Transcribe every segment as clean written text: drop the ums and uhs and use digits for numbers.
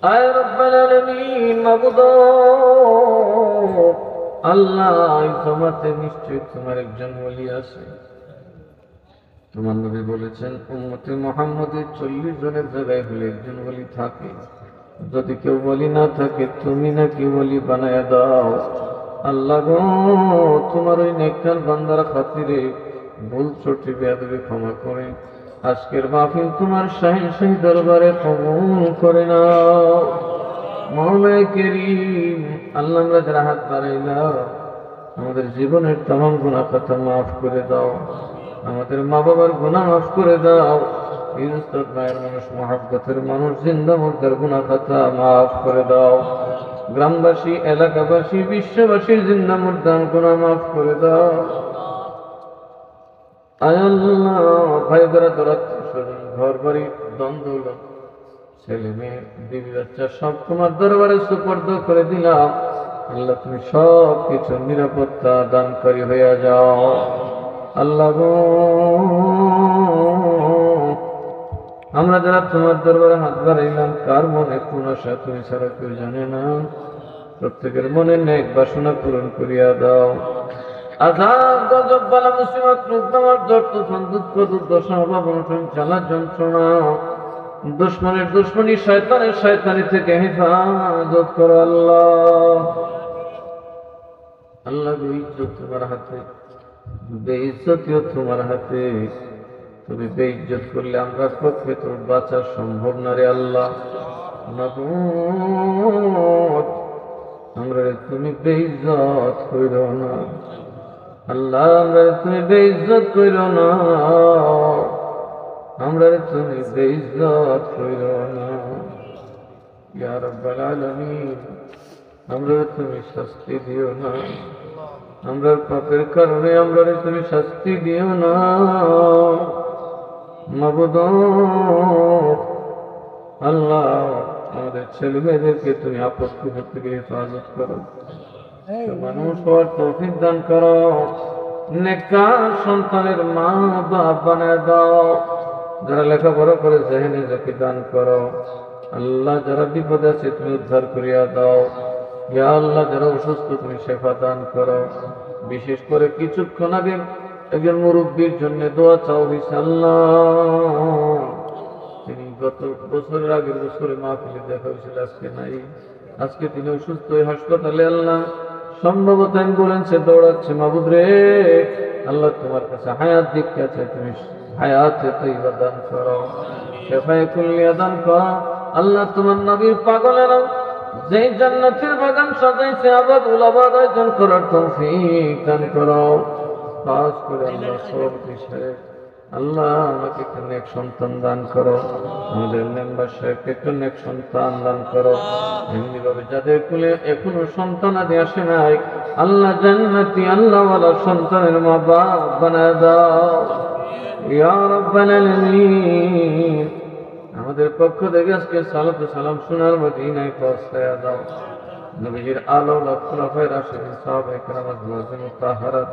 আয় রব্বাল আলামিন, মাবুদ আল্লাহ, এই জমাতে নিশ্চয়ই তোমার একজন ওলি আছে। তোমার নবী বলেছেন উম্মতে মুহাম্মদের 40 জনের জায়গায় হলে একজন ওলি থাকে। যদি কেউ ওলি না থাকে, তুমি নাকি ওলি বানায়া দাও। আল্লাহ গো, তোমার ওই নেককার বান্দার খাতিরে ভুল ত্রুটি বেয়াদবি ক্ষমা করে আজকের মাহফিল তোমার শাহী দরবারে কবুল করে নাও। মওলায়ে কেরিম, আল্লাহ আমরা যারা হাত বাড়াইলাম, আমাদের জীবনের তামাম গুনাহ খাতা মাফ করে দাও। আমাদের মা বাবার গুনাহ মাফ করে দাও। এই উস্তাদ ভাইয়ের মানুষ, মহাব্বতের মানুষ, জিন্দা মুর্দার গুনাহ খাতা মাফ করে দাও। গ্রামবাসী, এলাকাবাসী, বিশ্ববাসীর জিন্দা মুর্দার গুনাহ মাফ করে দাও। আয় আল্লাহ, ভাই দ্বারা দরাত্মীয় ঘর বাড়ি দ্বন্দ্ব, ছেলে মেয়ে, বিবি বাচ্চা সব তোমার দরবারে সুপর্দ করে দিলাম। আল্লাহ তুমি সব কিছু নিরাপত্তা দানকারী হইয়া যাও। আল্লাহ গো, আমরা যারা তোমার দরবারে হাত বাড়াইলাম, কার মনে কোন আশা তুমি ছাড়া কেউ জানে না। প্রত্যেকের মনে নেক বাসনা পূরণ করিয়া দাও। আযাব, গজব, বালা, মুসিবত, রোগ, বেমার, জ্বর, তুফান, দুঃখ, দুর্দশা, অভাব, অনটন, জ্বালা, যন্ত্রণা, দুশমনের দুশমনি, শয়তানের শয়তানি থেকে হেফাজত করো আল্লাহ। আল্লাহ গো, ইজ্জত তোমার হাতে, বেইজ্জতিও তোমার হাতে। তুমি বেইজ্জত করলে আমরা পক্ষে তো বাঁচা সম্ভব না রে আল্লাহ। আমরা তুমি বেইজ্জত কইরো না আল্লাহ, আমরা তুমি বেইজ্জত কইরো না, আমরা তুমি বেইজ্জত কইরো না। ইয়া রাব্বাল আলামিন, আমরা তুমি শাস্তি দিও না। আমরা পাপের কারণে আমরা তুমি শাস্তি দিও না। মাবুদ আল্লাহ, আমাদের ছেলে মেয়েদেরকে তুমি আপত্তি থেকে হেফাজত করো। মানুষ হওয়ার তৌফিক দান করো। নেককার সন্তানের মা বাপ বানায় দাও। যারা লেখাপড়া করে জেহেনে যাকে দান করো। আল্লাহ, যারা বিপদে আছে তুমি উদ্ধার করিয়া দাও। ইয়া আল্লাহ, যারা অসুস্থ তুমি শেফা দান করো। বিশেষ করে কিছুক্ষণ আগে একজন মুরব্বীর জন্য দোয়া চাও হইছে আল্লাহ। তিনি গত বছরের আগের বছরে মাহফিলে দেখা হয়েছিল, আজকে নাই। আজকে তিনি অসুস্থ হয়ে হাসপাতালে। আল্লাহ, সম্ভবত আমি বলেন সে দৌড়াচ্ছে। মাবুদ রে আল্লাহ, তোমার কাছে হায়াত দীক্ষা আছে, তুমি হায়াতে তৈবা দান করো, শেফায়ে কুল্লিয়া দান করো। আল্লাহ, তোমার নবীর পাগলেরা যে জান্নাতের বাগান সাজাইছে, আবাদ উলাবাদ আয়োজন করার তৌফিক দান করো। খাস করে আল্লাহ সব বিষয়ে আল্লাহ আমাকে একটা নেক সন্তান দান করো। আমাদের মেম্বার সাহেবকে একটা নেক সন্তান দান করো। এমনি ভাবে যাদের কুলে এখনো সন্তান আদি আসে নাই, আল্লাহ জান্নাতি আল্লাহওয়ালা সন্তানের মা বাপ বানায় দাও। ইয়া রাব্বাল আলামিন, আমাদের পক্ষ থেকে আজকে সালাতু সালাম সোনার মদিনায় পৌঁছায়া দাও। নবীজির আলো খুলাফায়ে রাশিদিন, সাহাবায়ে কেরাম, আজওয়াজে মুতাহহারাত,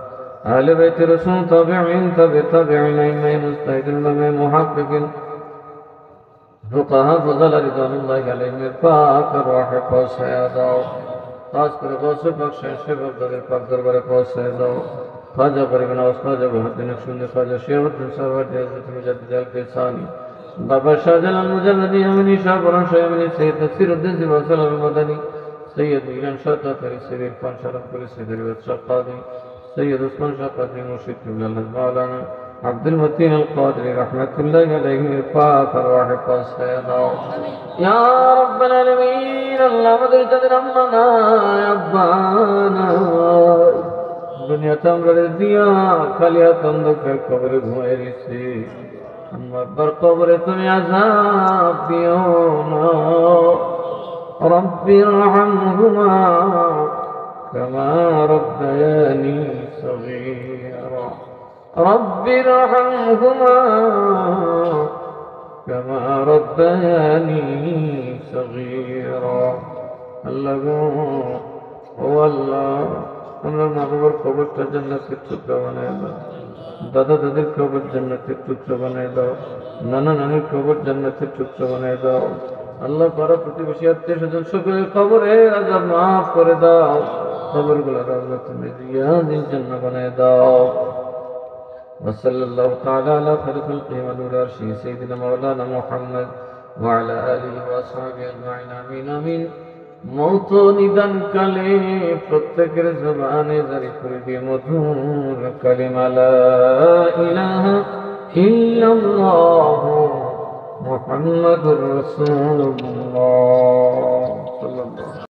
আহলে বাইতে রাসূল, তাবিঈন, তাবিঈন, আইম্মায়ে মুজতাহিদিন, ইমামে মুহাক্কিকিন, ফুকাহা, ফুজালা রিদওয়ানুল্লাহি আলাইহিমের পাক রূহে পৌঁছায়া দাও। খাস করে গৌসে পাক শেখ আব্দুল পাক দরবারে পৌঁছায়া দাও। খাজা পরিবনা ওস্তাদ বহুদ্দিন নকশবন্দি, খাজা শিয়াবুদ্দিন সাহেব, হযরত মুজাদ্দিদ আল-কিসানি, বাবা শাহজালাল মুজাদ্দিদি, আমিনী শাহ বরন শাহমিনী, সৈয়দ নাসিরউদ্দিন জিবাসাল আল-মাদানী, সৈয়দ মিলান শাহ তাতারি, সৈয়দ ইরফান শারফপুরি, সৈয়দ রিয়াদ শাহ কাদি, সৈয়দ উসমান শাহ কাদি, মুর্শিদ কিবলা মাওলানা আব্দুল মতিন আল কাদরি রহমাতুল্লাহি আলাইহি পাক রূহে পৌঁছায়া দাও। ইয়া রাব্বাল আলামিন, আল্লাহ আমাদের যাদের আম্মা নাই, আব্বা নাই, দুনিয়াতে আমরা দিয়া খালি হাত অন্ধকার কবরে ঘুমায় গেছি, আম্মা আব্বার কবরে তুমি আযাব দিও না। রব্বি রহমহুমা কামা রব্বায়ানি সগীরা, রব্বি রহমহুমা কামা রব্বায়ানি সগীরা। আল্লাহ গো, ও আল্লাহ, আমরা মা বাবার কবরটা জান্নাতের টুকরা বানায় দাও। দাদা দাদির কবর জান্নাতের টুকরা বানায় দাও। নানা নানির কবর জান্নাতের টুকরা বানায় দাও। আল্লাহ পাড়া প্রতিবেশী আত্মীয় স্বজন সকলের খবরে আযাব মাফ করে দাও, কবরগুলো রাহমাতুল রিয়াদিল জান্নাহ বানায় দাও। وصلى الله تعالى على خير خلقه ونور عرشه سيدنا مولانا محمد وعلى آله وأصحابه أجمعين آمين آمين। মৌত নিদান কালে প্রত্যেকের জবানে জারি করে দিয়ে মধুর কালিমা লা ইলাহা ইল্লাল্লাহ মুহাম্মাদুর রাসূলুল্লাহ সাল্লাল্লাহু